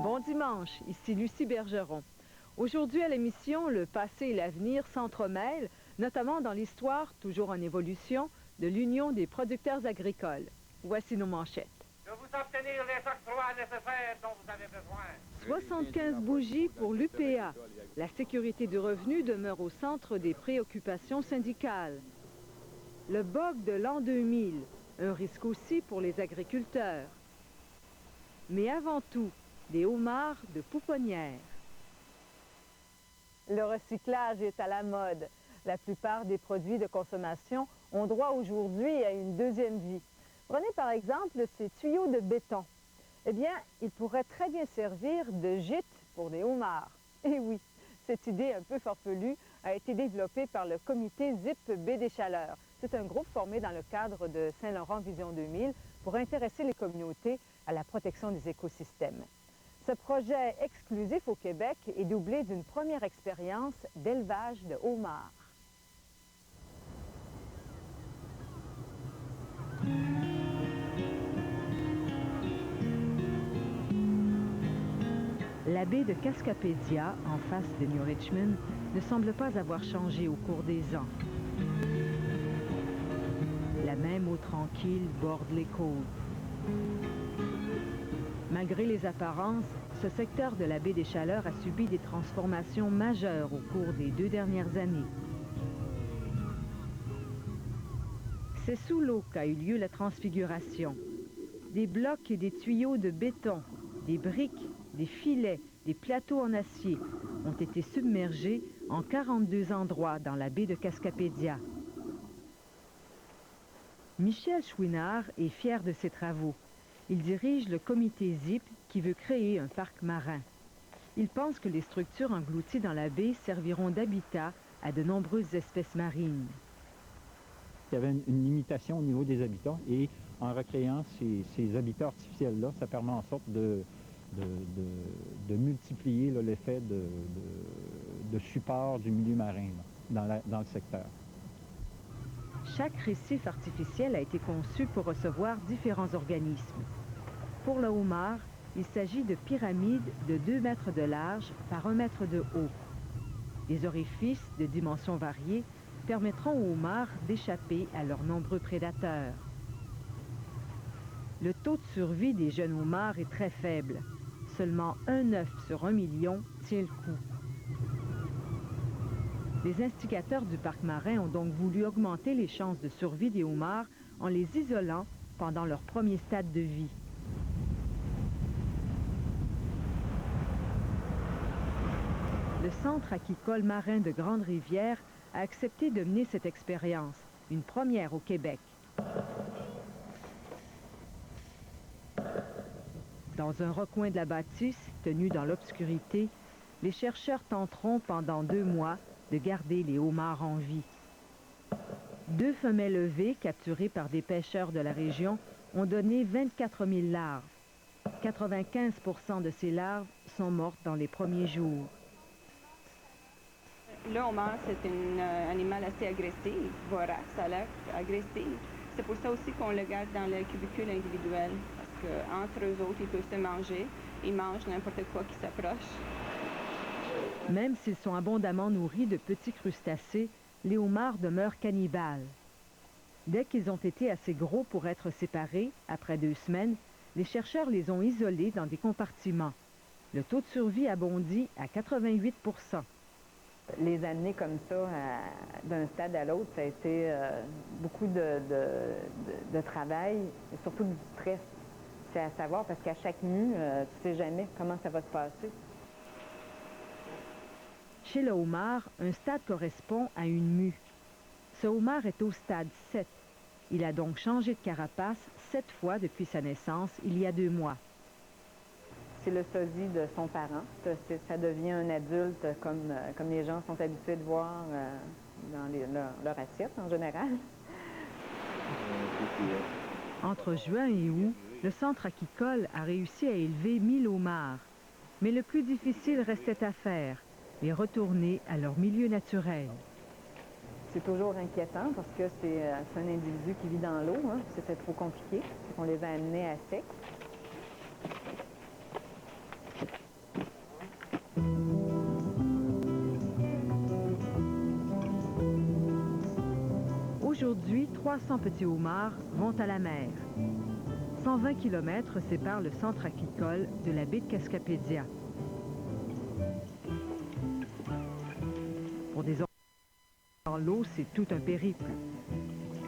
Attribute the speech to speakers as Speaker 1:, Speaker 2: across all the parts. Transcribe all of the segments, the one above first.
Speaker 1: Bon dimanche, ici Lucie Bergeron. Aujourd'hui à l'émission, le passé et l'avenir s'entremêlent, notamment dans l'histoire, toujours en évolution, de l'Union des producteurs agricoles. Voici nos manchettes.
Speaker 2: De vous obtenir les octrois nécessaires dont vous avez besoin.
Speaker 1: 75 bougies pour l'UPA. La sécurité du revenu demeure au centre des préoccupations syndicales. Le bug de l'an 2000, un risque aussi pour les agriculteurs. Mais avant tout, des homards de pouponnière. Le recyclage est à la mode. La plupart des produits de consommation ont droit aujourd'hui à une deuxième vie. Prenez par exemple ces tuyaux de béton. Eh bien, ils pourraient très bien servir de gîte pour des homards. Et oui, cette idée un peu farfelue a été développée par le comité ZIP Baie des Chaleurs. C'est un groupe formé dans le cadre de Saint-Laurent Vision 2000 pour intéresser les communautés à la protection des écosystèmes. Ce projet exclusif au Québec est doublé d'une première expérience d'élevage de homards. La baie de Cascapédia, en face de New Richmond, ne semble pas avoir changé au cours des ans. La même eau tranquille borde les côtes. Malgré les apparences, ce secteur de la baie des Chaleurs a subi des transformations majeures au cours des 2 dernières années. C'est sous l'eau qu'a eu lieu la transfiguration. Des blocs et des tuyaux de béton, des briques, des filets, des plateaux en acier ont été submergés en 42 endroits dans la baie de Cascapédia. Michel Chouinard est fier de ses travaux. Il dirige le comité ZIP qui veut créer un parc marin. Il pense que les structures englouties dans la baie serviront d'habitat à de nombreuses espèces marines.
Speaker 3: Il y avait une limitation au niveau des habitats et en recréant ces habitats artificiels-là, ça permet en sorte de multiplier l'effet de support du milieu marin là, dans le secteur.
Speaker 1: Chaque récif artificiel a été conçu pour recevoir différents organismes. Pour le homard, il s'agit de pyramides de 2 mètres de large par 1 mètre de haut. Les orifices de dimensions variées permettront aux homards d'échapper à leurs nombreux prédateurs. Le taux de survie des jeunes homards est très faible. Seulement 1 œuf sur 1 million tient le coup. Les instigateurs du parc marin ont donc voulu augmenter les chances de survie des homards en les isolant pendant leur premier stade de vie. Le Centre aquicole marin de Grande-Rivière a accepté de mener cette expérience, une première au Québec. Dans un recoin de la bâtisse, tenu dans l'obscurité, les chercheurs tenteront pendant 2 mois de garder les homards en vie. 2 femelles levées, capturées par des pêcheurs de la région, ont donné 24 000 larves. 95% de ces larves sont mortes dans les premiers jours.
Speaker 4: Le homard, c'est un animal assez agressif, vorace, ça a l'air agressif. C'est pour ça aussi qu'on le garde dans le cubicule individuel, parce qu'entre eux autres, ils peuvent se manger, ils mangent n'importe quoi qui s'approche.
Speaker 1: Même s'ils sont abondamment nourris de petits crustacés, les homards demeurent cannibales. Dès qu'ils ont été assez gros pour être séparés, après 2 semaines, les chercheurs les ont isolés dans des compartiments. Le taux de survie a bondi à 88%. Les amener comme ça d'un stade à l'autre, ça a été beaucoup de travail et surtout du stress. C'est à savoir parce qu'à chaque mue, tu ne sais jamais comment ça va se passer. Chez le homard, un stade correspond à une mue. Ce homard est au stade 7. Il a donc changé de carapace 7 fois depuis sa naissance, il y a 2 mois. C'est le sosie de son parent. Ça devient un adulte comme les gens sont habitués de voir dans leur assiette en général. Entre juin et août, le centre aquicole a réussi à élever 1000 homards. Mais le plus difficile restait à faire, les retourner à leur milieu naturel. C'est toujours inquiétant parce que c'est un individu qui vit dans l'eau. Hein. C'était trop compliqué. On les a amenés à sec. Aujourd'hui, 300 petits homards vont à la mer. 120 km séparent le centre aquicole de la baie de Cascapédia. Pour des hommards dans l'eau, c'est tout un périple.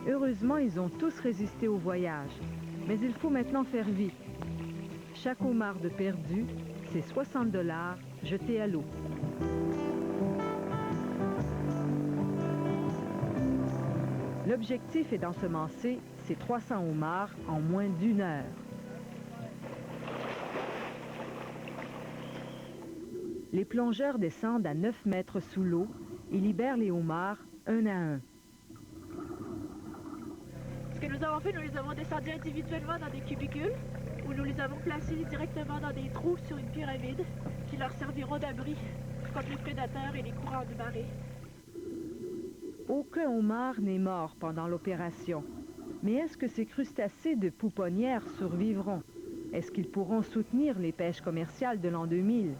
Speaker 1: Heureusement, ils ont tous résisté au voyage. Mais il faut maintenant faire vite. Chaque homard de perdu, c'est 60 $ jetés à l'eau. L'objectif est d'ensemencer ces 300 homards en moins d'1 heure. Les plongeurs descendent à 9 mètres sous l'eau et libèrent les homards un à un.
Speaker 5: Ce que nous avons fait, nous les avons descendus individuellement dans des cubicules où nous les avons placés directement dans des trous sur une pyramide qui leur serviront d'abri contre les prédateurs et les courants de marée.
Speaker 1: Aucun homard n'est mort pendant l'opération. Mais est-ce que ces crustacés de pouponnière survivront? Est-ce qu'ils pourront soutenir les pêches commerciales de l'an 2000?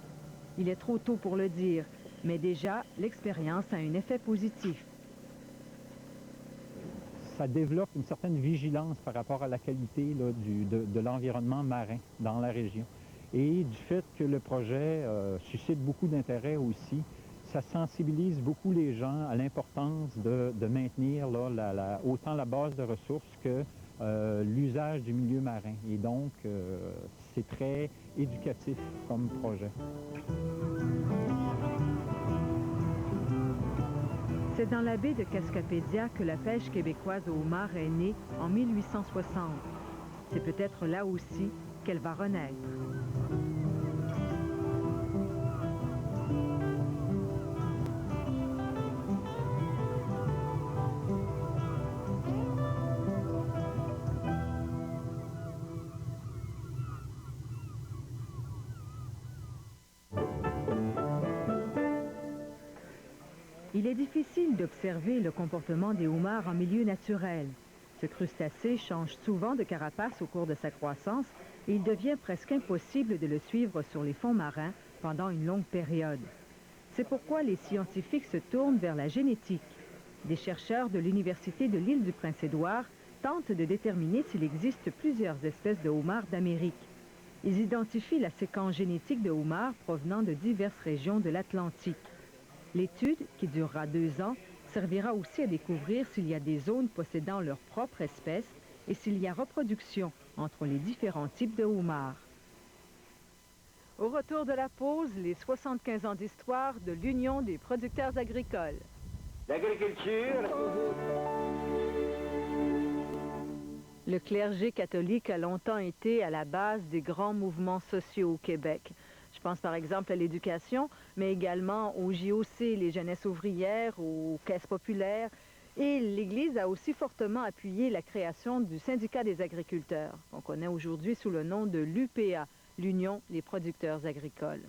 Speaker 1: Il est trop tôt pour le dire, mais déjà, l'expérience a un effet positif.
Speaker 3: Ça développe une certaine vigilance par rapport à la qualité là, de l'environnement marin dans la région. Et du fait que le projet suscite beaucoup d'intérêt aussi, ça sensibilise beaucoup les gens à l'importance de maintenir là, autant la base de ressources que l'usage du milieu marin. Et donc, c'est très éducatif comme projet.
Speaker 1: C'est dans la baie de Cascapédia que la pêche québécoise au homard est née en 1860. C'est peut-être là aussi qu'elle va renaître. Il est difficile d'observer le comportement des homards en milieu naturel. Ce crustacé change souvent de carapace au cours de sa croissance et il devient presque impossible de le suivre sur les fonds marins pendant une longue période. C'est pourquoi les scientifiques se tournent vers la génétique. Des chercheurs de l'Université de l'île du Prince-Édouard tentent de déterminer s'il existe plusieurs espèces de homards d'Amérique. Ils identifient la séquence génétique de homards provenant de diverses régions de l'Atlantique. L'étude, qui durera 2 ans, servira aussi à découvrir s'il y a des zones possédant leur propre espèce et s'il y a reproduction entre les différents types de homards. Au retour de la pause, les 75 ans d'histoire de l'Union des producteurs agricoles.
Speaker 2: L'agriculture.
Speaker 1: Le clergé catholique a longtemps été à la base des grands mouvements sociaux au Québec. Je pense par exemple à l'éducation, mais également au JOC, les jeunesses ouvrières, aux caisses populaires. Et l'Église a aussi fortement appuyé la création du syndicat des agriculteurs, qu'on connaît aujourd'hui sous le nom de l'UPA, l'Union des producteurs agricoles.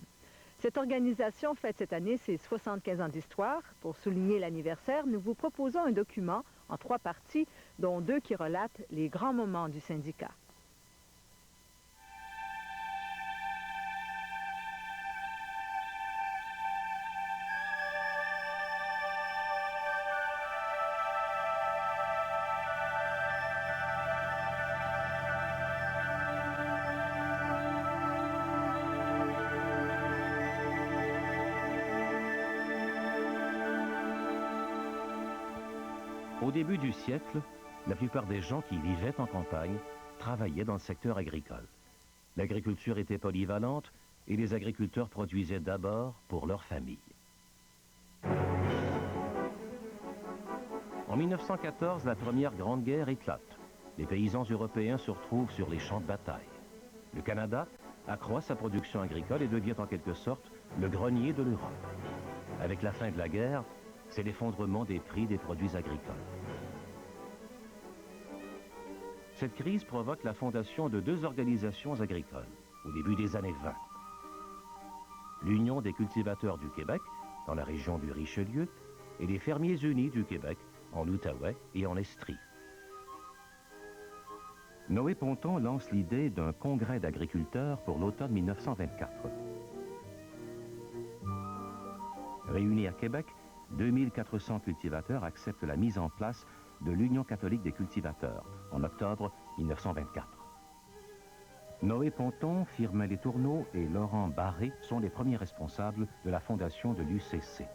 Speaker 1: Cette organisation fête cette année ses 75 ans d'histoire. Pour souligner l'anniversaire, nous vous proposons un document en 3 parties, dont 2 qui relatent les grands moments du syndicat.
Speaker 6: Au début du siècle, la plupart des gens qui vivaient en campagne travaillaient dans le secteur agricole. L'agriculture était polyvalente et les agriculteurs produisaient d'abord pour leur famille. En 1914, la première grande guerre éclate. Les paysans européens se retrouvent sur les champs de bataille. Le Canada accroît sa production agricole et devient en quelque sorte le grenier de l'Europe. Avec la fin de la guerre, c'est l'effondrement des prix des produits agricoles. Cette crise provoque la fondation de 2 organisations agricoles au début des années 20. L'Union des cultivateurs du Québec, dans la région du Richelieu, et les Fermiers unis du Québec, en Outaouais et en Estrie. Noé Ponton lance l'idée d'un congrès d'agriculteurs pour l'automne 1924. Réunis à Québec, 2400 cultivateurs acceptent la mise en place de l'Union catholique des cultivateurs, en octobre 1924. Noé Ponton, Firmin Letourneau et Laurent Barré sont les premiers responsables de la fondation de l'UCC.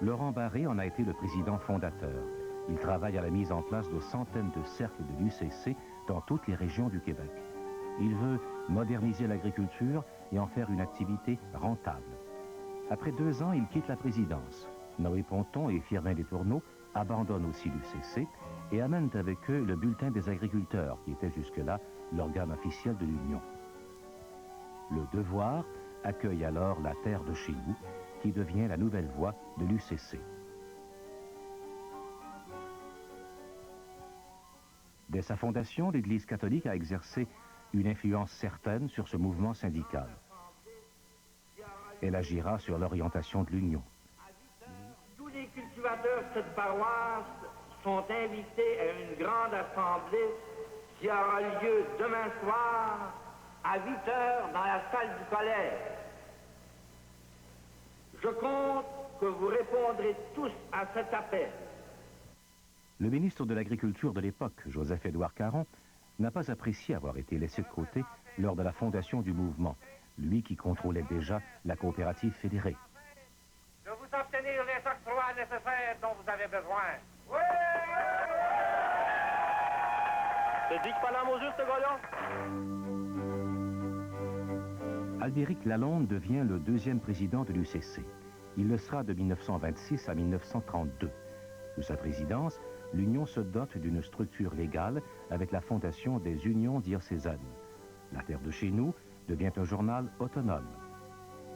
Speaker 6: Laurent Barré en a été le président fondateur. Il travaille à la mise en place de centaines de cercles de l'UCC dans toutes les régions du Québec. Il veut moderniser l'agriculture et en faire une activité rentable. Après 2 ans, il quitte la présidence. Noé Ponton et Firmin Letourneau abandonnent aussi l'UCC et amènent avec eux le bulletin des agriculteurs, qui était jusque-là l'organe officiel de l'Union. Le Devoir accueille alors la terre de chez nous, qui devient la nouvelle voie de l'UCC. Dès sa fondation, l'Église catholique a exercé une influence certaine sur ce mouvement syndical. Elle agira sur l'orientation de l'Union.
Speaker 2: Tous les cultivateurs de cette paroisse sont invités à une grande assemblée qui aura lieu demain soir à 8 h dans la salle du collège. Je compte que vous répondrez tous à cet appel.
Speaker 6: Le ministre de l'Agriculture de l'époque, Joseph-Édouard Caron, n'a pas apprécié avoir été laissé de côté lors de la fondation du mouvement, lui qui contrôlait déjà la coopérative fédérée.
Speaker 2: De vous obtenir les octrois nécessaires dont vous avez besoin. Oui! C'est dit que pas la mesure, ce gars-là?
Speaker 6: Albéric Lalonde devient le 2e président de l'UCC. Il le sera de 1926 à 1932. Sous sa présidence, l'Union se dote d'une structure légale avec la fondation des unions diocésaines. La Terre de chez nous devient un journal autonome.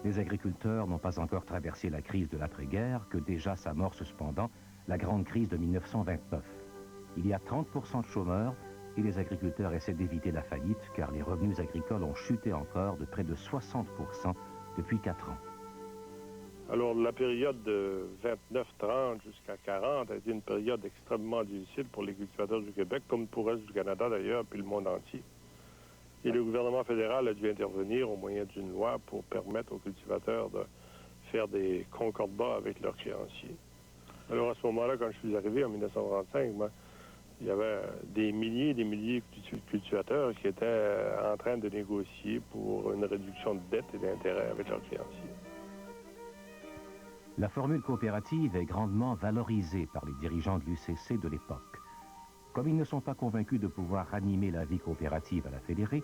Speaker 6: Les agriculteurs n'ont pas encore traversé la crise de l'après-guerre, que déjà s'amorce cependant la grande crise de 1929. Il y a 30% de chômeurs et les agriculteurs essaient d'éviter la faillite car les revenus agricoles ont chuté encore de près de 60% depuis 4 ans.
Speaker 7: Alors, la période de 29-30 jusqu'à 40 a été une période extrêmement difficile pour les cultivateurs du Québec, comme pour le reste du Canada d'ailleurs, puis le monde entier. Et le gouvernement fédéral a dû intervenir au moyen d'une loi pour permettre aux cultivateurs de faire des concordats avec leurs créanciers. Alors, à ce moment-là, quand je suis arrivé en 1935, il y avait des milliers et des milliers de cultivateurs qui étaient en train de négocier pour une réduction de dettes et d'intérêts avec leurs créanciers.
Speaker 6: La formule coopérative est grandement valorisée par les dirigeants de l'UCC de l'époque. Comme ils ne sont pas convaincus de pouvoir ranimer la vie coopérative à la fédérée,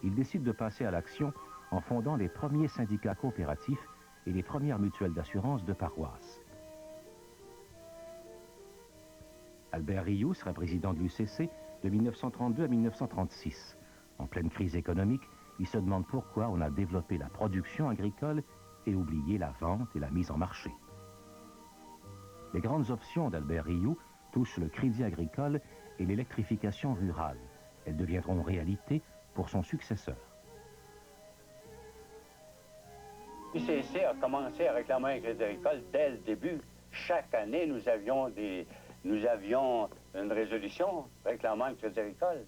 Speaker 6: ils décident de passer à l'action en fondant les premiers syndicats coopératifs et les premières mutuelles d'assurance de paroisse. Albert Rioux sera président de l'UCC de 1932 à 1936. En pleine crise économique, il se demande pourquoi on a développé la production agricole et oublié la vente et la mise en marché. Les grandes options d'Albert Rioux touchent le crédit agricole et l'électrification rurale. Elles deviendront réalité pour son successeur.
Speaker 8: L'UCC a commencé à réclamer un crédit agricole dès le début. Chaque année, nous avions une résolution réclamant un crédit agricole.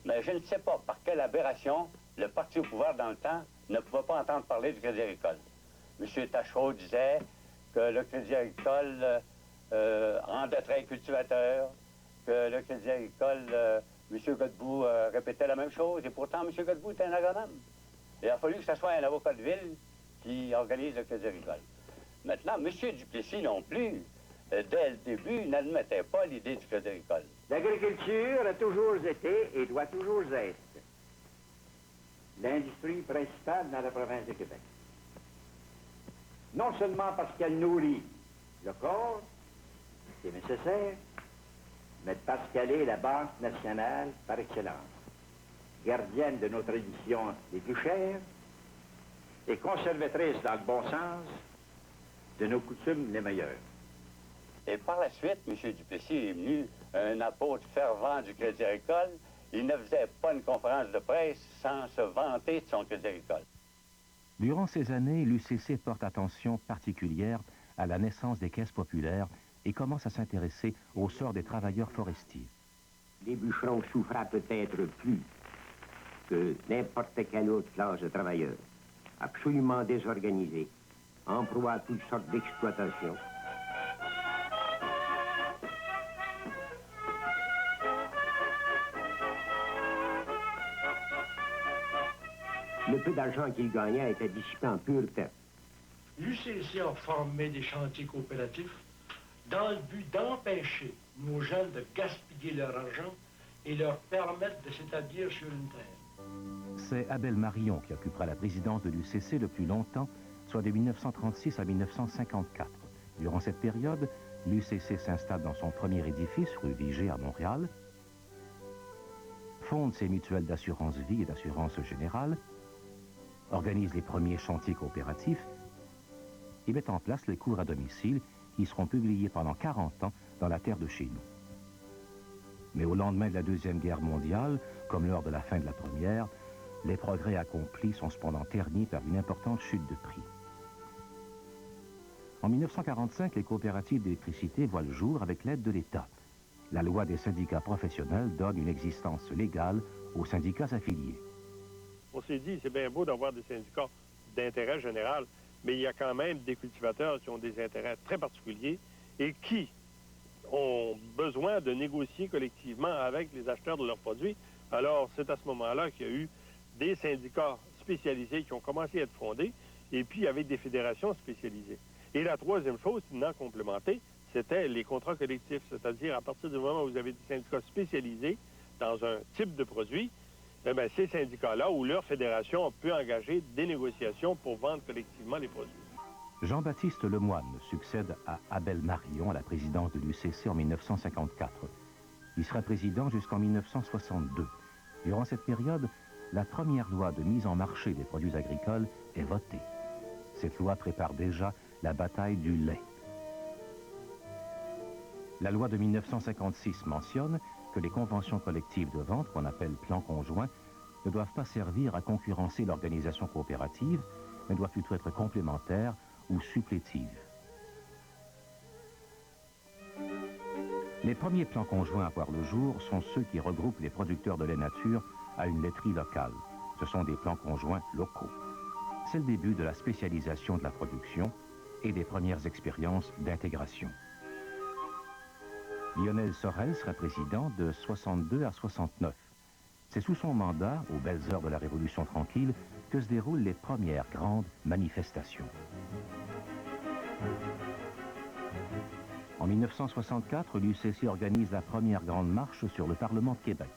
Speaker 8: Mais je ne sais pas par quelle aberration le parti au pouvoir dans le temps ne pouvait pas entendre parler du crédit agricole. M. Tachereau disait que le crédit agricole endetterait les cultivateurs, que le crédit agricole, M. Godbout répétait la même chose, et pourtant M. Godbout était un agronome. Il a fallu que ce soit un avocat de ville qui organise le crédit agricole. Maintenant, M. Duplessis non plus, dès le début, n'admettait pas l'idée du crédit agricole.
Speaker 9: L'agriculture a toujours été et doit toujours être l'industrie principale dans la province de Québec. Non seulement parce qu'elle nourrit le corps, c'est nécessaire, mais parce qu'elle est la banque nationale par excellence, gardienne de nos traditions les plus chères et conservatrice dans le bon sens de nos coutumes les meilleures.
Speaker 8: Et par la suite, M. Duplessis est venu un apôtre fervent du crédit agricole. Il ne faisait pas une conférence de presse sans se vanter de son crédit agricole.
Speaker 6: Durant ces années, l'UCC porte attention particulière à la naissance des caisses populaires et commence à s'intéresser au sort des travailleurs forestiers.
Speaker 9: Les bûcherons souffraient peut-être plus que n'importe quelle autre classe de travailleurs, absolument désorganisés, emploient toutes sortes d'exploitations.
Speaker 10: peu d'argent qu'il gagnait était dissipé en pure perte.
Speaker 11: L'UCC a formé des chantiers coopératifs dans le but d'empêcher nos jeunes de gaspiller leur argent et leur permettre de s'établir sur une terre.
Speaker 6: C'est Abel Marion qui occupera la présidence de l'UCC le plus longtemps, soit de 1936 à 1954. Durant cette période, l'UCC s'installe dans son premier édifice, rue Vigée à Montréal, fonde ses mutuelles d'assurance vie et d'assurance générale, organise les premiers chantiers coopératifs et met en place les cours à domicile qui seront publiés pendant 40 ans dans la terre de chez nous. Mais au lendemain de la Deuxième Guerre mondiale, comme lors de la fin de la Première, les progrès accomplis sont cependant ternis par une importante chute de prix. En 1945, les coopératives d'électricité voient le jour avec l'aide de l'État. La loi des syndicats professionnels donne une existence légale aux syndicats affiliés.
Speaker 7: On s'est dit, c'est bien beau d'avoir des syndicats d'intérêt général, mais il y a quand même des cultivateurs qui ont des intérêts très particuliers et qui ont besoin de négocier collectivement avec les acheteurs de leurs produits. Alors, c'est à ce moment-là qu'il y a eu des syndicats spécialisés qui ont commencé à être fondés, et puis avec des fédérations spécialisées. Et la troisième chose, non complémentée, c'était les contrats collectifs, c'est-à-dire à partir du moment où vous avez des syndicats spécialisés dans un type de produit, eh bien, ces syndicats-là ou leur fédération peut engager des négociations pour vendre collectivement les produits.
Speaker 6: Jean-Baptiste Lemoine succède à Abel Marion à la présidence de l'UCC en 1954. Il sera président jusqu'en 1962. Durant cette période, la première loi de mise en marché des produits agricoles est votée. Cette loi prépare déjà la bataille du lait. La loi de 1956 mentionne que les conventions collectives de vente, qu'on appelle plans conjoints, ne doivent pas servir à concurrencer l'organisation coopérative, mais doivent plutôt être complémentaires ou supplétives. Les premiers plans conjoints à voir le jour sont ceux qui regroupent les producteurs de lait nature à une laiterie locale. Ce sont des plans conjoints locaux. C'est le début de la spécialisation de la production et des premières expériences d'intégration. Lionel Sorel sera président de 62 à 69. C'est sous son mandat, aux belles heures de la Révolution tranquille, que se déroulent les premières grandes manifestations. En 1964, l'UCC organise la première grande marche sur le Parlement de Québec.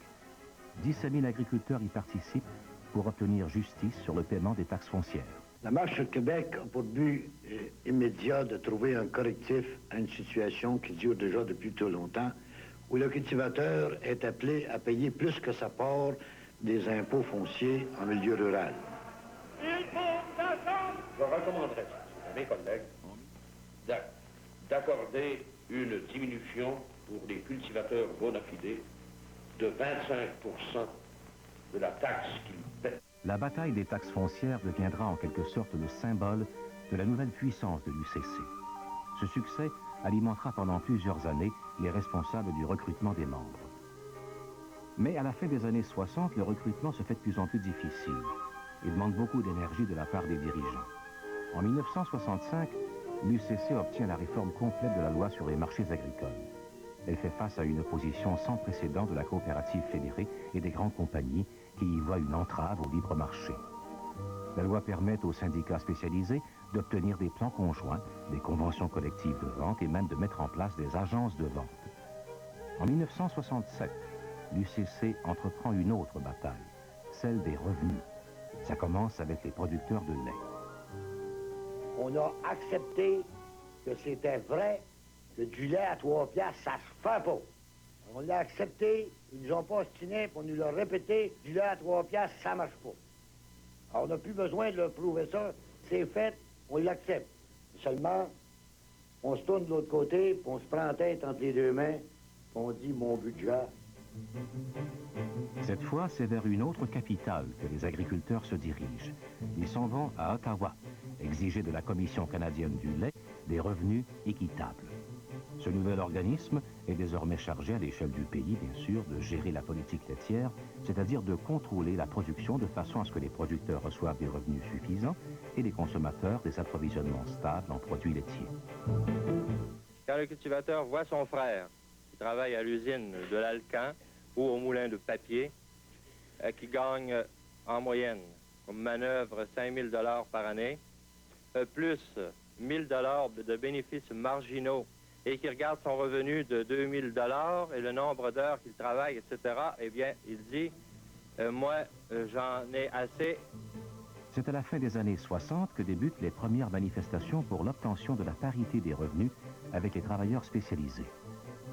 Speaker 6: 17 000 agriculteurs y participent pour obtenir justice sur le paiement des taxes foncières.
Speaker 12: La marche sur Québec a pour but immédiat de trouver un correctif à une situation qui dure déjà depuis trop longtemps, où le cultivateur est appelé à payer plus que sa part des impôts fonciers en milieu rural.
Speaker 13: Je recommanderais à mes collègues d'accorder une diminution pour les cultivateurs bona fide de 25% de la taxe qu'ils paient.
Speaker 6: La bataille des taxes foncières deviendra en quelque sorte le symbole de la nouvelle puissance de l'UCC. Ce succès alimentera pendant plusieurs années les responsables du recrutement des membres. Mais à la fin des années 60, le recrutement se fait de plus en plus difficile et demande beaucoup d'énergie de la part des dirigeants. En 1965, l'UCC obtient la réforme complète de la loi sur les marchés agricoles. Elle fait face à une opposition sans précédent de la coopérative fédérée et des grandes compagnies qui y voient une entrave au libre marché. La loi permet aux syndicats spécialisés d'obtenir des plans conjoints, des conventions collectives de vente et même de mettre en place des agences de vente. En 1967, l'UCC entreprend une autre bataille, celle des revenus. Ça commence avec les producteurs de lait.
Speaker 12: On a accepté que c'était vrai que du lait à 3 piastres, ça se fait pas. On l'a accepté, ils nous ont pas ostiné, puis on nous l'a répété, du lait à 3 piastres, ça marche pas. Alors, on n'a plus besoin de leur prouver ça, c'est fait, on l'accepte. Seulement, on se tourne de l'autre côté, puis on se prend en tête entre les deux mains, puis on dit mon budget.
Speaker 6: Cette fois, c'est vers une autre capitale que les agriculteurs se dirigent. Ils s'en vont à Ottawa, exiger de la Commission canadienne du lait des revenus équitables. Ce nouvel organisme est désormais chargé à l'échelle du pays, bien sûr, de gérer la politique laitière, c'est-à-dire de contrôler la production de façon à ce que les producteurs reçoivent des revenus suffisants et les consommateurs des approvisionnements stables en produits laitiers.
Speaker 14: Quand le cultivateur voit son frère qui travaille à l'usine de l'Alcan ou au moulin de papier, qui gagne en moyenne On manœuvre 5 000 $ par année, plus 1 000 $ de bénéfices marginaux et qui regarde son revenu de 2 000 $ et le nombre d'heures qu'il travaille, etc., eh bien, il dit, moi, j'en ai assez.
Speaker 6: C'est à la fin des années 60 que débutent les premières manifestations pour l'obtention de la parité des revenus avec les travailleurs spécialisés.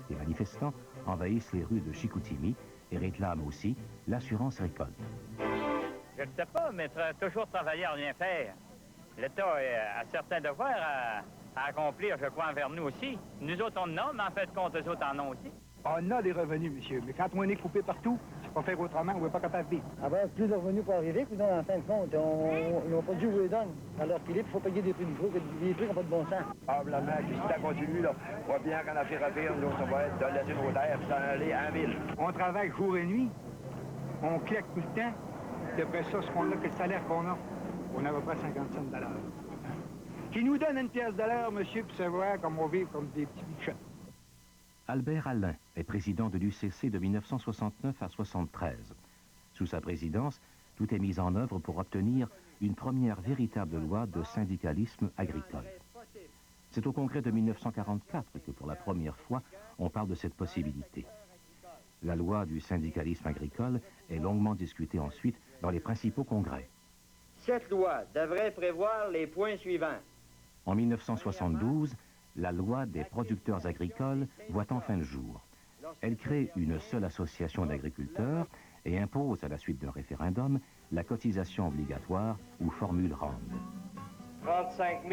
Speaker 6: Les manifestants envahissent les rues de Chicoutimi et réclament aussi l'assurance récolte.
Speaker 15: Je ne sais pas, mais toujours travailler à rien faire. L'État a certains devoirs à accomplir, je crois, envers nous aussi. Nous autres, on en a, mais en fait, compte, eux autres en ont aussi.
Speaker 16: On a des revenus, monsieur, mais quand on est coupé partout, c'est pas faire autrement, on n'est pas capable de vivre.
Speaker 12: Après, plus de revenus pour arriver, puis en fin de compte, ils n'ont pas dû vous les donner. Alors qu'il est, il faut payer des prix du gros, des prix qui n'ont pas de bon sens.
Speaker 10: Probablement que si ça continue, là, on va bien qu'en affaire à faire, nous, on va être de laisser nos terres et s'en aller en ville.
Speaker 16: On travaille jour et nuit, on claque tout le temps, puis après ça, ce qu'on a, que le salaire qu'on a, on a à peu près 50 cents de l'heure. Qui nous donne une pièce de l'heure, monsieur, pour savoir comment on vit comme des petits bichons.
Speaker 6: Albert Alain est président de l'UCC de 1969 à 1973. Sous sa présidence, tout est mis en œuvre pour obtenir une première véritable loi de syndicalisme agricole. C'est au congrès de 1944 que pour la première fois, on parle de cette possibilité. La loi du syndicalisme agricole est longuement discutée ensuite dans les principaux congrès.
Speaker 17: Cette loi devrait prévoir les points suivants.
Speaker 6: En 1972, la loi des producteurs agricoles voit enfin le jour. Elle crée une seule association d'agriculteurs et impose, à la suite d'un référendum, la cotisation obligatoire ou formule ronde.
Speaker 14: 35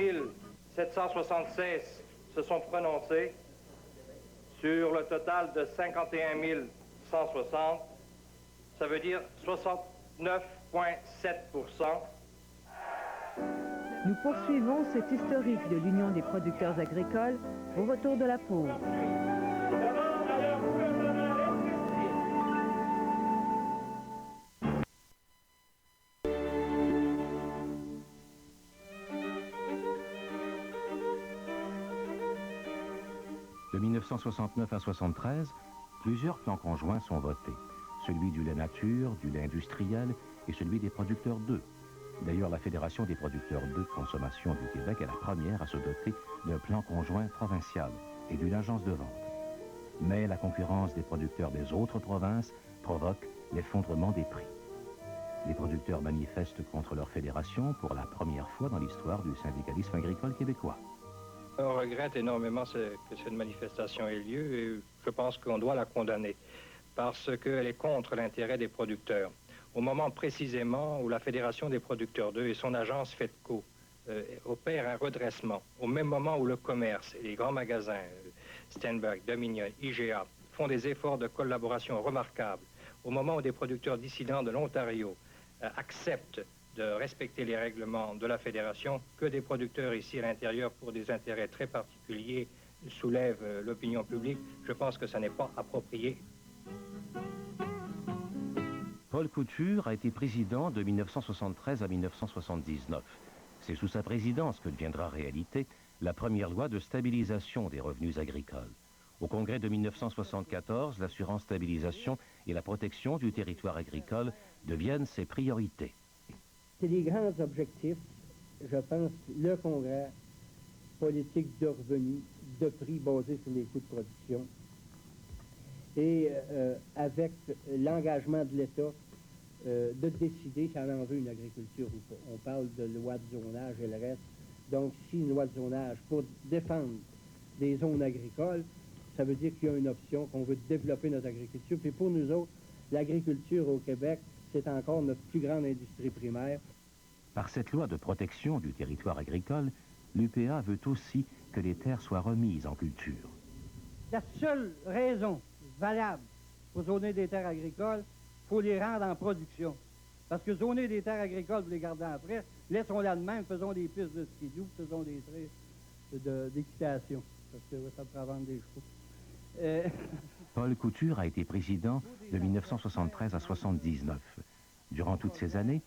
Speaker 14: 776 se sont prononcés sur le total de 51 160. Ça veut dire 69,7%.
Speaker 1: Nous poursuivons cet historique de l'Union des producteurs agricoles au retour de la pause.
Speaker 6: De 1969 à 1973, plusieurs plans conjoints sont votés. Celui du lait nature, du lait industriel et celui des producteurs d'œufs. D'ailleurs, la Fédération des producteurs d'œufs de consommation du Québec est la première à se doter d'un plan conjoint provincial et d'une agence de vente. Mais la concurrence des producteurs des autres provinces provoque l'effondrement des prix. Les producteurs manifestent contre leur fédération pour la première fois dans l'histoire du syndicalisme agricole québécois.
Speaker 18: On regrette énormément que cette manifestation ait lieu et je pense qu'on doit la condamner parce qu'elle est contre l'intérêt des producteurs. Au moment précisément où la Fédération des producteurs d'œufs et son agence FEDCO opèrent un redressement, au même moment où le commerce et les grands magasins, Steinberg, Dominion, IGA, font des efforts de collaboration remarquables, au moment où des producteurs dissidents de l'Ontario acceptent de respecter les règlements de la Fédération, que des producteurs ici à l'intérieur, pour des intérêts très particuliers, soulèvent l'opinion publique, je pense que ça n'est pas approprié.
Speaker 6: Paul Couture a été président de 1973 à 1979. C'est sous sa présidence que deviendra réalité la première loi de stabilisation des revenus agricoles. Au congrès de 1974, l'assurance stabilisation et la protection du territoire agricole deviennent ses priorités.
Speaker 19: C'est les grands objectifs, je pense, le congrès, politique de revenus, de prix basés sur les coûts de production, et avec l'engagement de l'État de décider si on en veut une agriculture ou pas. On parle de loi de zonage et le reste. Donc, si une loi de zonage pour défendre des zones agricoles, ça veut dire qu'il y a une option, qu'on veut développer notre agriculture. Puis pour nous autres, l'agriculture au Québec, c'est encore notre plus grande industrie primaire.
Speaker 6: Par cette loi de protection du territoire agricole, l'UPA veut aussi que les terres soient remises en culture.
Speaker 19: La seule raison valable pour zoner des terres agricoles, il faut les rendre en production. Parce que zoner des terres agricoles, vous les gardez après, laissons-la de même, faisons des pistes de skidoo, faisons des traits d'équitation. Parce que ça pourra vendre des chevaux.
Speaker 6: Paul Couture a été président de 1973 à 1979. Durant toutes ces années,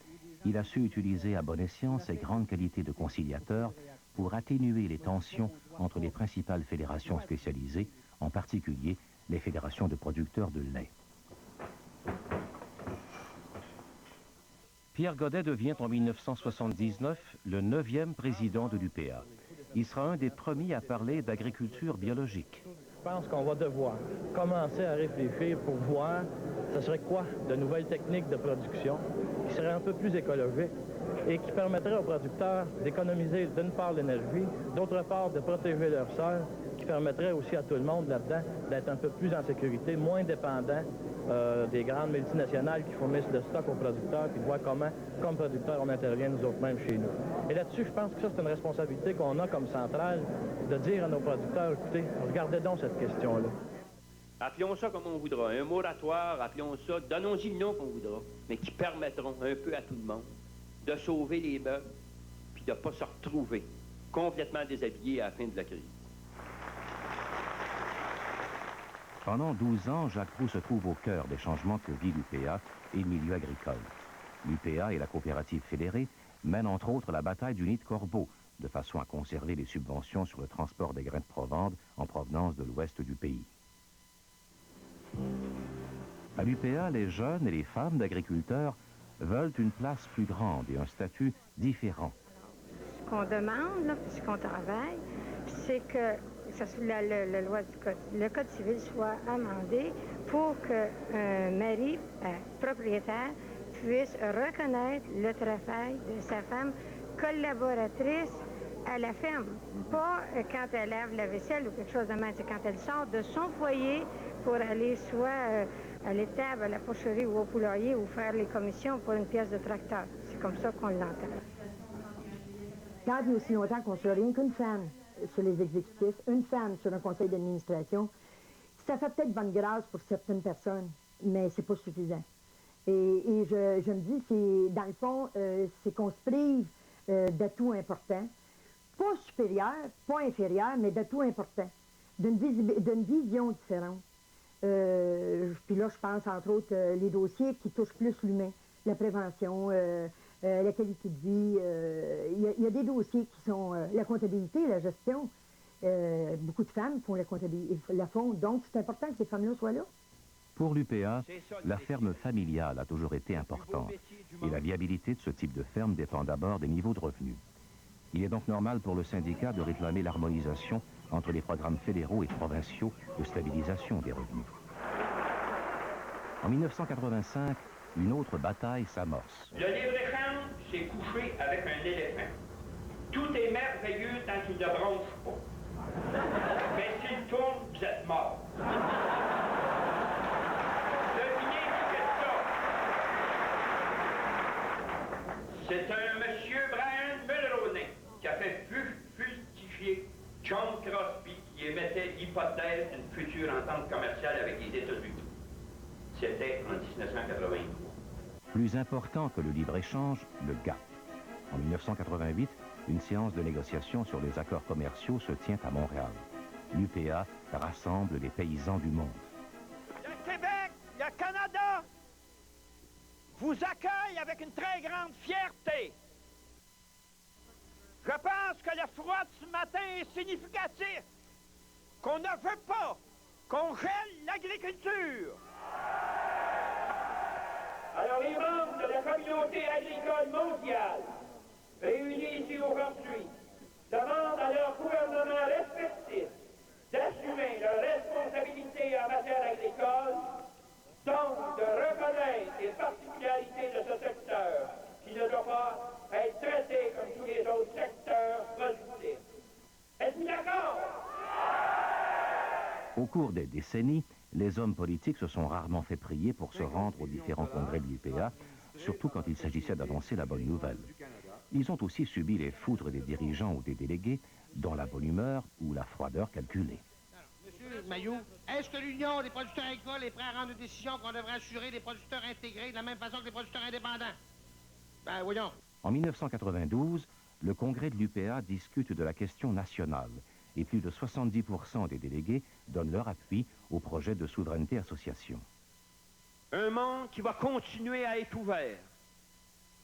Speaker 6: il a su utiliser à bon escient ses grandes qualités de conciliateur pour atténuer les tensions entre les principales fédérations spécialisées, en particulier les fédérations de producteurs de lait. Pierre Godet devient en 1979 le 9e président de l'UPA. Il sera un des premiers à parler d'agriculture biologique.
Speaker 20: Je pense qu'on va devoir commencer à réfléchir pour voir ce serait quoi de nouvelles techniques de production qui seraient un peu plus écologiques et qui permettraient aux producteurs d'économiser d'une part l'énergie, d'autre part de protéger leur sol, qui permettrait aussi à tout le monde là-dedans d'être un peu plus en sécurité, moins dépendant des grandes multinationales qui fournissent le stock aux producteurs, puis de voir comment, comme producteurs, on intervient nous autres mêmes chez nous. Et là-dessus, je pense que ça, c'est une responsabilité qu'on a comme centrale, de dire à nos producteurs, écoutez, regardez donc cette question-là.
Speaker 17: Appelons ça comme on voudra, un moratoire, appelons ça, donnons-y le nom qu'on voudra, mais qui permettront un peu à tout le monde de sauver les meubles, puis de ne pas se retrouver complètement déshabillés à la fin de la crise.
Speaker 6: Pendant 12 ans, Jacques Proulx se trouve au cœur des changements que vit l'UPA et le milieu agricole. L'UPA et la coopérative fédérée mènent entre autres la bataille du nid de corbeau, de façon à conserver les subventions sur le transport des grains de Provence en provenance de l'ouest du pays. À l'UPA, les jeunes et les femmes d'agriculteurs veulent une place plus grande et un statut différent.
Speaker 21: Ce qu'on demande, là, ce qu'on travaille, c'est que le code civil soit amendé pour qu'un mari propriétaire puisse reconnaître le travail de sa femme collaboratrice à la ferme. Pas quand elle lave la vaisselle ou quelque chose de même, c'est quand elle sort de son foyer pour aller soit à l'étable, à la porcherie ou au poulailler ou faire les commissions pour une pièce de tracteur. C'est comme ça qu'on l'entend.
Speaker 22: Quand il y a aussi longtemps qu'on ne soit rien qu'une femme sur les exécutifs, une femme sur un conseil d'administration, ça fait peut-être bonne grâce pour certaines personnes, mais c'est pas suffisant. Et je me dis, c'est dans le fond, c'est qu'on se prive d'atouts importants, pas supérieurs, pas inférieurs, mais d'atouts importants, d'une vision différente. Puis là, je pense entre autres les dossiers qui touchent plus l'humain, la prévention, la qualité de vie. Il y a des dossiers qui sont la comptabilité, la gestion. Beaucoup de femmes font la font, donc c'est important que ces femmes-là soient là.
Speaker 6: Pour l'UPA, la ferme familiale a toujours été importante et la viabilité de ce type de ferme dépend d'abord des niveaux de revenus. Il est donc normal pour le syndicat de réclamer l'harmonisation entre les programmes fédéraux et provinciaux de stabilisation des revenus. En 1985, une autre bataille s'amorce.
Speaker 17: Le libre-échange s'est couché avec un éléphant. Tout est merveilleux tant qu'il ne bronche pas. Mais s'il tourne, vous êtes mort. Devinez qui fait ça. C'est un monsieur Brian Mulroney qui a fait fructifier John Crosby qui émettait l'hypothèse d'une future entente commerciale avec les États-Unis. C'était en 1983.
Speaker 6: Plus important que le libre-échange, le GATT. En 1988, une séance de négociation sur les accords commerciaux se tient à Montréal. L'UPA rassemble les paysans du monde.
Speaker 23: Le Québec, le Canada vous accueille avec une très grande fierté. Je pense que le froid de ce matin est significatif. Qu'on ne veut pas qu'on gèle l'agriculture.
Speaker 2: Alors les membres de la communauté agricole mondiale, réunis ici aujourd'hui, demandent à leurs gouvernements respectifs d'assumer leurs responsabilités en matière agricole, donc de reconnaître les particularités de ce secteur, qui ne doit pas être traité comme tous les autres secteurs productifs. Êtes-vous d'accord?
Speaker 6: Au cours des décennies, les hommes politiques se sont rarement fait prier pour se rendre aux différents congrès de l'UPA, surtout quand il s'agissait d'annoncer la bonne nouvelle. Ils ont aussi subi les foudres des dirigeants ou des délégués, dont la bonne humeur ou la froideur calculée.
Speaker 24: Monsieur Mailloux, est-ce que l'Union des producteurs agricoles est prête à rendre une décision qu'on devrait assurer des producteurs intégrés de la même façon que les producteurs indépendants? Ben, voyons.
Speaker 6: En 1992, le congrès de l'UPA discute de la question nationale et plus de 70% des délégués donnent leur appui au projet de souveraineté association.
Speaker 17: Un monde qui va continuer à être ouvert,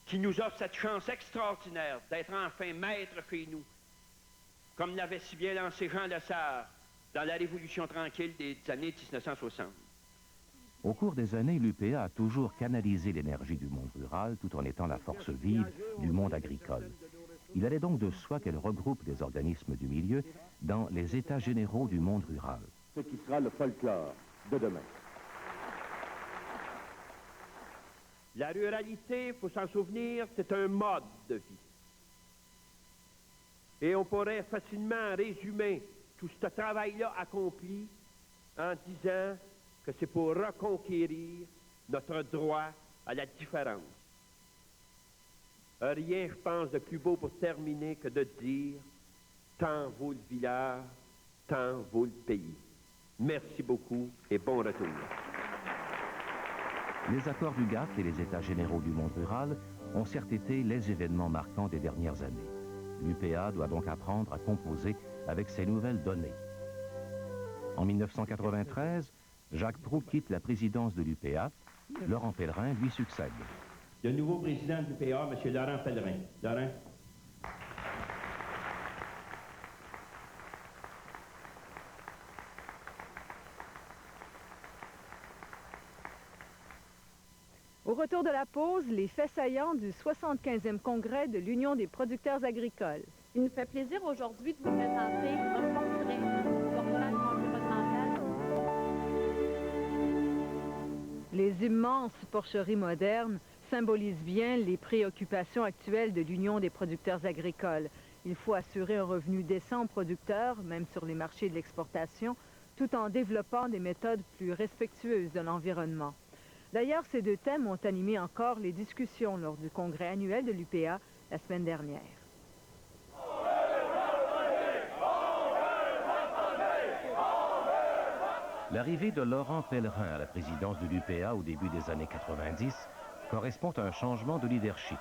Speaker 17: qui nous offre cette chance extraordinaire d'être enfin maître chez nous, comme l'avait si bien lancé Jean Lesage dans la Révolution tranquille des années 1960.
Speaker 6: Au cours des années, l'UPA a toujours canalisé l'énergie du monde rural tout en étant la force vive du monde agricole. Il allait donc de soi qu'elle regroupe des organismes du milieu dans les états généraux du monde rural.
Speaker 3: Ce qui sera le folklore de demain.
Speaker 23: La ruralité, il faut s'en souvenir, c'est un mode de vie. Et on pourrait facilement résumer tout ce travail-là accompli en disant que c'est pour reconquérir notre droit à la différence. Rien, je pense, de plus beau pour terminer que de dire « tant vaut le village, tant vaut le pays ». Merci beaucoup et bon retour.
Speaker 6: Les accords du GATT et les états généraux du monde rural ont certes été les événements marquants des dernières années. L'UPA doit donc apprendre à composer avec ces nouvelles données. En 1993, Jacques Proulx quitte la présidence de l'UPA. Laurent Pellerin lui succède.
Speaker 23: Le nouveau président de l'UPA, M. Laurent Pellerin. Laurent.
Speaker 1: Au retour de la pause, les faits saillants du 75e congrès de l'Union des producteurs agricoles.
Speaker 4: Il nous fait plaisir aujourd'hui de vous présenter un portrait du portrait environnemental.
Speaker 1: Les immenses porcheries modernes symbolisent bien les préoccupations actuelles de l'Union des producteurs agricoles. Il faut assurer un revenu décent aux producteurs, même sur les marchés de l'exportation, tout en développant des méthodes plus respectueuses de l'environnement. D'ailleurs, ces deux thèmes ont animé encore les discussions lors du congrès annuel de l'UPA la semaine dernière.
Speaker 6: L'arrivée de Laurent Pellerin à la présidence de l'UPA au début des années 90 correspond à un changement de leadership.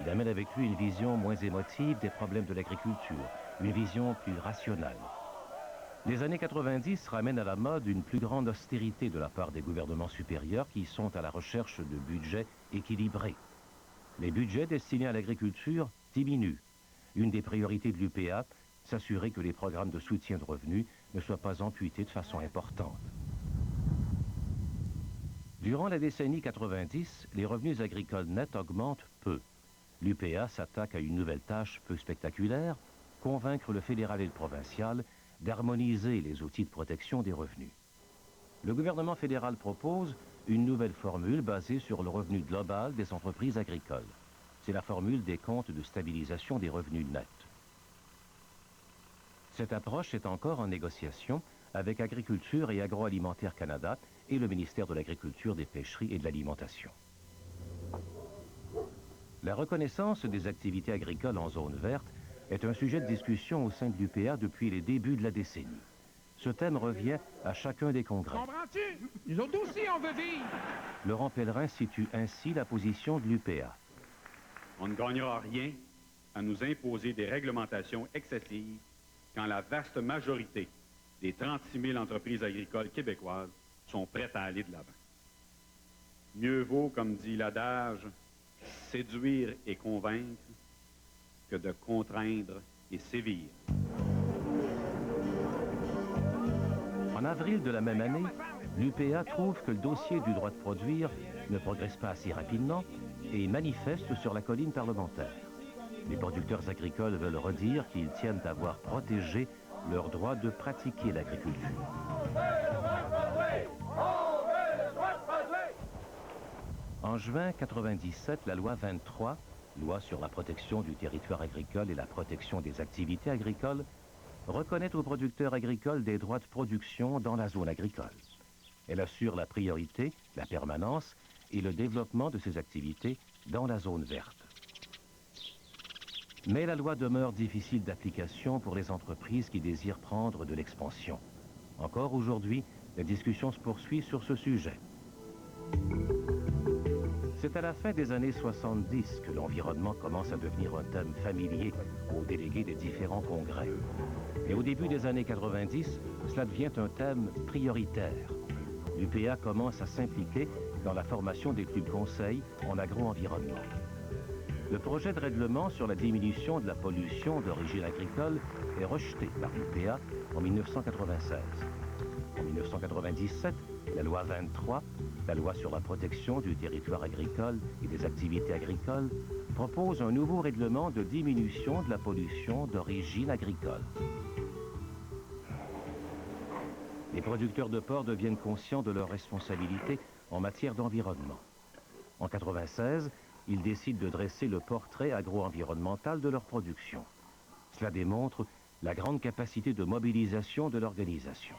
Speaker 6: Il amène avec lui une vision moins émotive des problèmes de l'agriculture, une vision plus rationnelle. Les années 90 ramènent à la mode une plus grande austérité de la part des gouvernements supérieurs qui sont à la recherche de budgets équilibrés. Les budgets destinés à l'agriculture diminuent. Une des priorités de l'UPA, s'assurer que les programmes de soutien de revenus ne soient pas amputés de façon importante. Durant la décennie 90, les revenus agricoles nets augmentent peu. L'UPA s'attaque à une nouvelle tâche peu spectaculaire, convaincre le fédéral et le provincial d'harmoniser les outils de protection des revenus. Le gouvernement fédéral propose une nouvelle formule basée sur le revenu global des entreprises agricoles. C'est la formule des comptes de stabilisation des revenus nets. Cette approche est encore en négociation avec Agriculture et Agroalimentaire Canada et le ministère de l'Agriculture, des Pêcheries et de l'Alimentation. La reconnaissance des activités agricoles en zone verte est un sujet de discussion au sein de l'UPA depuis les débuts de la décennie. Ce thème revient à chacun des congrès.
Speaker 23: Comprends-tu? Nous autres aussi, on veut vivre.
Speaker 6: Laurent Pellerin situe ainsi la position de l'UPA.
Speaker 5: On ne gagnera rien à nous imposer des réglementations excessives quand la vaste majorité des 36 000 entreprises agricoles québécoises sont prêtes à aller de l'avant. Mieux vaut, comme dit l'adage, séduire et convaincre que de contraindre et sévir.
Speaker 6: En avril de la même année, l'UPA trouve que le dossier du droit de produire ne progresse pas assez rapidement et manifeste sur la colline parlementaire. Les producteurs agricoles veulent redire qu'ils tiennent à voir protéger leur droit de pratiquer l'agriculture. En juin 1997, la loi 23, loi sur la protection du territoire agricole et la protection des activités agricoles, reconnaît aux producteurs agricoles des droits de production dans la zone agricole. Elle assure la priorité, la permanence et le développement de ces activités dans la zone verte. Mais la loi demeure difficile d'application pour les entreprises qui désirent prendre de l'expansion. Encore aujourd'hui, la discussion se poursuit sur ce sujet. C'est à la fin des années 70 que l'environnement commence à devenir un thème familier aux délégués des différents congrès. Et au début des années 90, cela devient un thème prioritaire. L'UPA commence à s'impliquer dans la formation des clubs conseils en agro-environnement. Le projet de règlement sur la diminution de la pollution d'origine agricole est rejeté par l'UPA en 1996. En 1997, La loi 23, la loi sur la protection du territoire agricole et des activités agricoles, propose un nouveau règlement de diminution de la pollution d'origine agricole. Les producteurs de porc deviennent conscients de leurs responsabilités en matière d'environnement. En 1996, ils décident de dresser le portrait agro-environnemental de leur production. Cela démontre la grande capacité de mobilisation de l'organisation.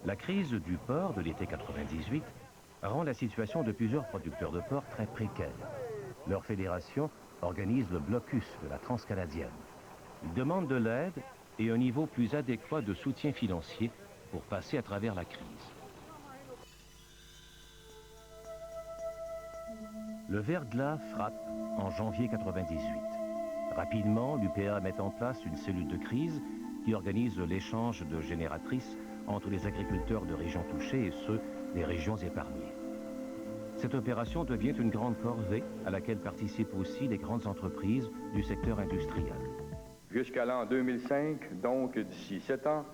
Speaker 6: La crise du porc de l'été 98 rend la situation de plusieurs producteurs de porc très précaire. Leur fédération organise le blocus de la Transcanadienne. Ils demandent de l'aide et un niveau plus adéquat de soutien financier pour passer à travers la crise. Le verglas frappe en janvier 98. Rapidement, l'UPA met en place une cellule de crise qui organise l'échange de génératrices entre les agriculteurs de régions touchées et ceux des régions épargnées. Cette opération devient une grande corvée à laquelle participent aussi les grandes entreprises du secteur industriel.
Speaker 7: Jusqu'à l'an 2005, donc d'ici 7 ans,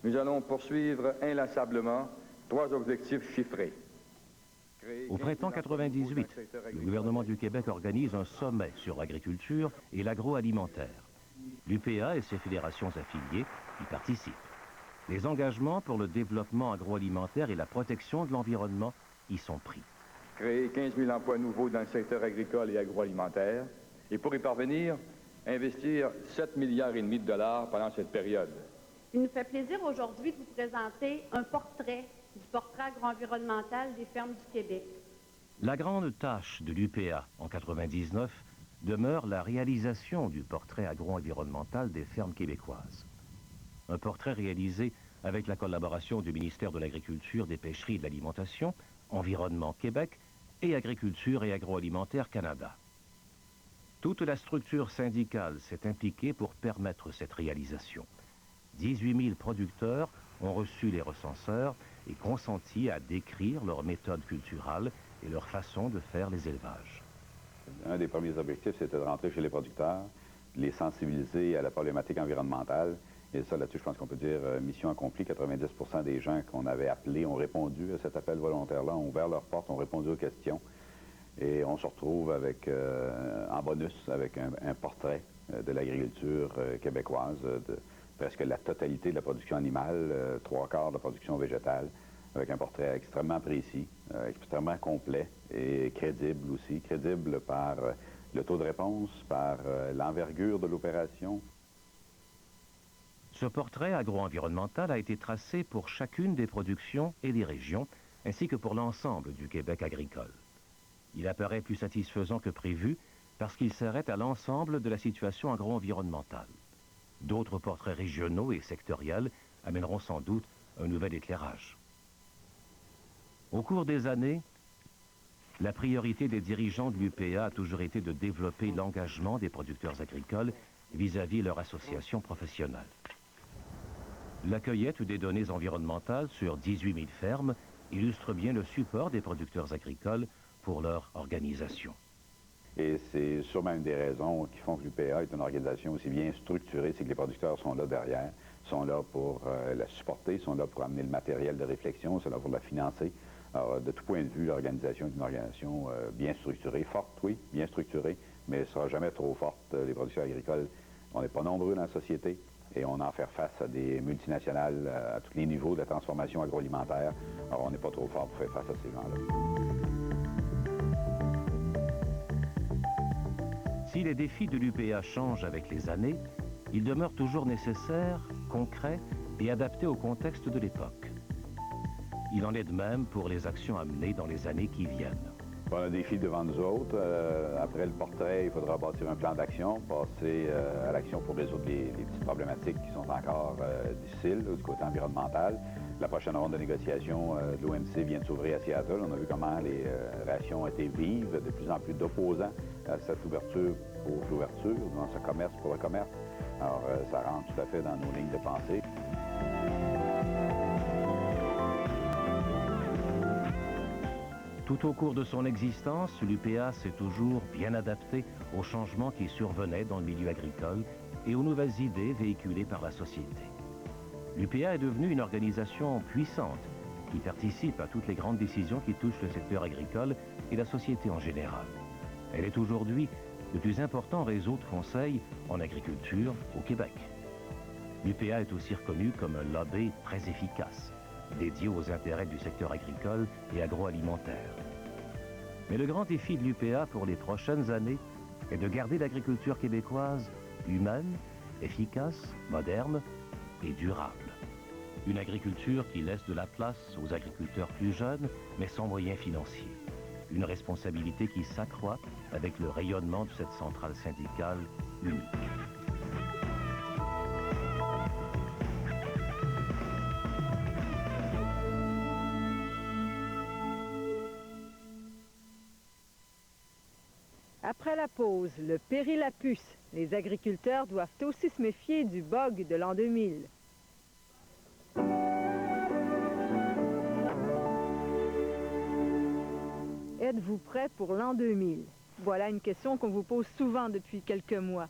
Speaker 7: nous allons poursuivre inlassablement 3 objectifs chiffrés.
Speaker 6: Au printemps 98, le gouvernement du Québec organise un sommet sur l'agriculture et l'agroalimentaire. L'UPA et ses fédérations affiliées y participent. Les engagements pour le développement agroalimentaire et la protection de l'environnement y sont pris.
Speaker 7: Créer 15 000 emplois nouveaux dans le secteur agricole et agroalimentaire. Et pour y parvenir, investir 7,5 milliards de dollars pendant cette période.
Speaker 4: Il nous fait plaisir aujourd'hui de vous présenter un portrait du portrait agro-environnemental des fermes du Québec.
Speaker 6: La grande tâche de l'UPA en 1999 demeure la réalisation du portrait agro-environnemental des fermes québécoises. Un portrait réalisé avec la collaboration du ministère de l'Agriculture, des Pêcheries et de l'Alimentation, Environnement Québec et Agriculture et Agroalimentaire Canada. Toute la structure syndicale s'est impliquée pour permettre cette réalisation. 18 000 producteurs ont reçu les recenseurs et consenti à décrire leur méthode culturale et leur façon de faire les élevages.
Speaker 8: Un des premiers objectifs, c'était de rentrer chez les producteurs, de les sensibiliser à la problématique environnementale. Et ça, là-dessus, je pense qu'on peut dire mission accomplie. 90% des gens qu'on avait appelés ont répondu à cet appel volontaire-là, ont ouvert leurs portes, ont répondu aux questions. Et on se retrouve avec, en bonus avec un portrait de l'agriculture québécoise, de presque la totalité de la production animale, 3/4 de la production végétale, avec un portrait extrêmement précis, extrêmement complet et crédible aussi. Crédible par le taux de réponse, par l'envergure de l'opération.
Speaker 6: Ce portrait agro-environnemental a été tracé pour chacune des productions et des régions, ainsi que pour l'ensemble du Québec agricole. Il apparaît plus satisfaisant que prévu parce qu'il s'arrête à l'ensemble de la situation agro-environnementale. D'autres portraits régionaux et sectoriels amèneront sans doute un nouvel éclairage. Au cours des années, la priorité des dirigeants de l'UPA a toujours été de développer l'engagement des producteurs agricoles vis-à-vis leur association professionnelle. La cueillette des données environnementales sur 18 000 fermes illustre bien le support des producteurs agricoles pour leur organisation.
Speaker 8: Et c'est sûrement une des raisons qui font que l'UPA est une organisation aussi bien structurée, c'est que les producteurs sont là derrière, sont là pour la supporter, sont là pour amener le matériel de réflexion, sont là pour la financer. Alors, de tout point de vue, l'organisation est une organisation bien structurée, forte, oui, bien structurée, mais elle ne sera jamais trop forte. Les producteurs agricoles, on n'est pas nombreux dans la société et on a à faire face à des multinationales à tous les niveaux de la transformation agroalimentaire. Alors, on n'est pas trop fort pour faire face à ces gens-là.
Speaker 6: Si les défis de l'UPA changent avec les années, ils demeurent toujours nécessaires, concrets et adaptés au contexte de l'époque. Il en est de même pour les actions à mener dans les années qui viennent.
Speaker 8: On a un défi devant nous autres. Après le portrait, il faudra bâtir un plan d'action, passer à l'action pour résoudre les petites problématiques qui sont encore difficiles du côté environnemental. La prochaine ronde de négociation de l'OMC vient de s'ouvrir à Seattle. On a vu comment les réactions ont été vives, de plus en plus d'opposants à cette ouverture pour l'ouverture, dans ce commerce pour le commerce. Alors, ça rentre tout à fait dans nos lignes de pensée.
Speaker 6: Tout au cours de son existence, l'UPA s'est toujours bien adapté aux changements qui survenaient dans le milieu agricole et aux nouvelles idées véhiculées par la société. L'UPA est devenue une organisation puissante qui participe à toutes les grandes décisions qui touchent le secteur agricole et la société en général. Elle est aujourd'hui le plus important réseau de conseils en agriculture au Québec. L'UPA est aussi reconnue comme un lobby très efficace, dédié aux intérêts du secteur agricole et agroalimentaire. Mais le grand défi de l'UPA pour les prochaines années est de garder l'agriculture québécoise humaine, efficace, moderne et durable. Une agriculture qui laisse de la place aux agriculteurs plus jeunes, mais sans moyens financiers. Une responsabilité qui s'accroît avec le rayonnement de cette centrale syndicale unique.
Speaker 1: Après la pause, le péril à puce. Les agriculteurs doivent aussi se méfier du bug de l'an 2000. Êtes-vous prêt pour l'an 2000? Voilà une question qu'on vous pose souvent depuis quelques mois.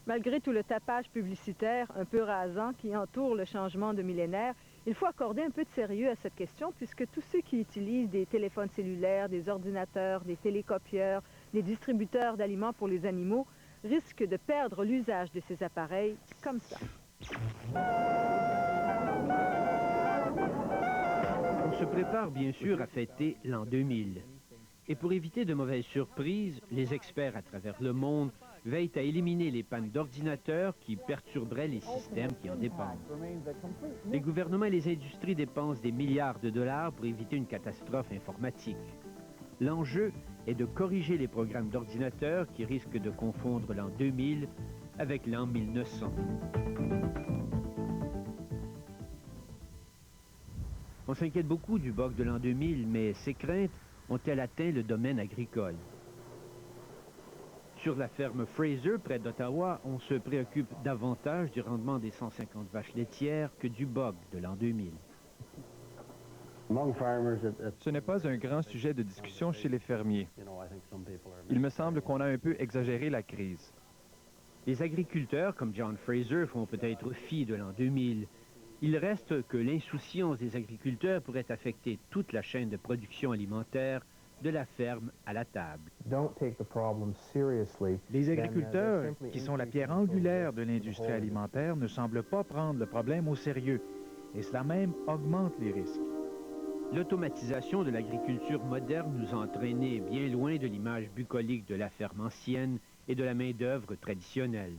Speaker 1: Malgré tout le tapage publicitaire un peu rasant qui entoure le changement de millénaire, il faut accorder un peu de sérieux à cette question puisque tous ceux qui utilisent des téléphones cellulaires, des ordinateurs, des télécopieurs, des distributeurs d'aliments pour les animaux risquent de perdre l'usage de ces appareils comme ça.
Speaker 23: On se prépare bien sûr à fêter l'an 2000. Et pour éviter de mauvaises surprises, les experts à travers le monde veillent à éliminer les pannes d'ordinateurs qui perturberaient les systèmes qui en dépendent. Les gouvernements et les industries dépensent des milliards de dollars pour éviter une catastrophe informatique. L'enjeu est de corriger les programmes d'ordinateurs qui risquent de confondre l'an 2000 avec l'an 1900. On s'inquiète beaucoup du bug de l'an 2000, mais ces craintes ont-elles atteint le domaine agricole? Sur la ferme Fraser, près d'Ottawa, on se préoccupe davantage du rendement des 150 vaches laitières que du bug de l'an 2000.
Speaker 9: Ce n'est pas un grand sujet de discussion chez les fermiers. Il me semble qu'on a un peu exagéré la crise.
Speaker 23: Les agriculteurs, comme John Fraser, font peut-être fi de l'an 2000. Il reste que l'insouciance des agriculteurs pourrait affecter toute la chaîne de production alimentaire, de la ferme à la table.
Speaker 11: Les agriculteurs, qui sont la pierre angulaire de l'industrie alimentaire, ne semblent pas prendre le problème au sérieux, et cela même augmente les risques.
Speaker 23: L'automatisation de l'agriculture moderne nous a entraînés bien loin de l'image bucolique de la ferme ancienne et de la main-d'œuvre traditionnelle.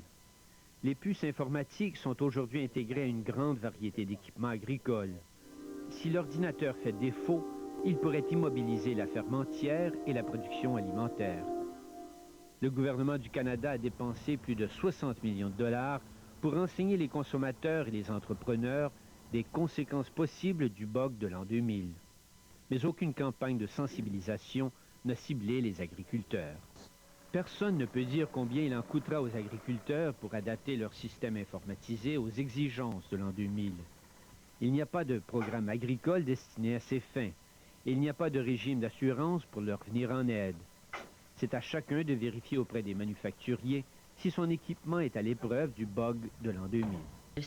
Speaker 23: Les puces informatiques sont aujourd'hui intégrées à une grande variété d'équipements agricoles. Si l'ordinateur fait défaut, il pourrait immobiliser la ferme entière et la production alimentaire. Le gouvernement du Canada a dépensé plus de 60 millions de dollars pour renseigner les consommateurs et les entrepreneurs des conséquences possibles du bug de l'an 2000. Mais aucune campagne de sensibilisation n'a ciblé les agriculteurs. Personne ne peut dire combien il en coûtera aux agriculteurs pour adapter leur système informatisé aux exigences de l'an 2000. Il n'y a pas de programme agricole destiné à ces fins. Et il n'y a pas de régime d'assurance pour leur venir en aide. C'est à chacun de vérifier auprès des manufacturiers si son équipement est à l'épreuve du bug de l'an 2000.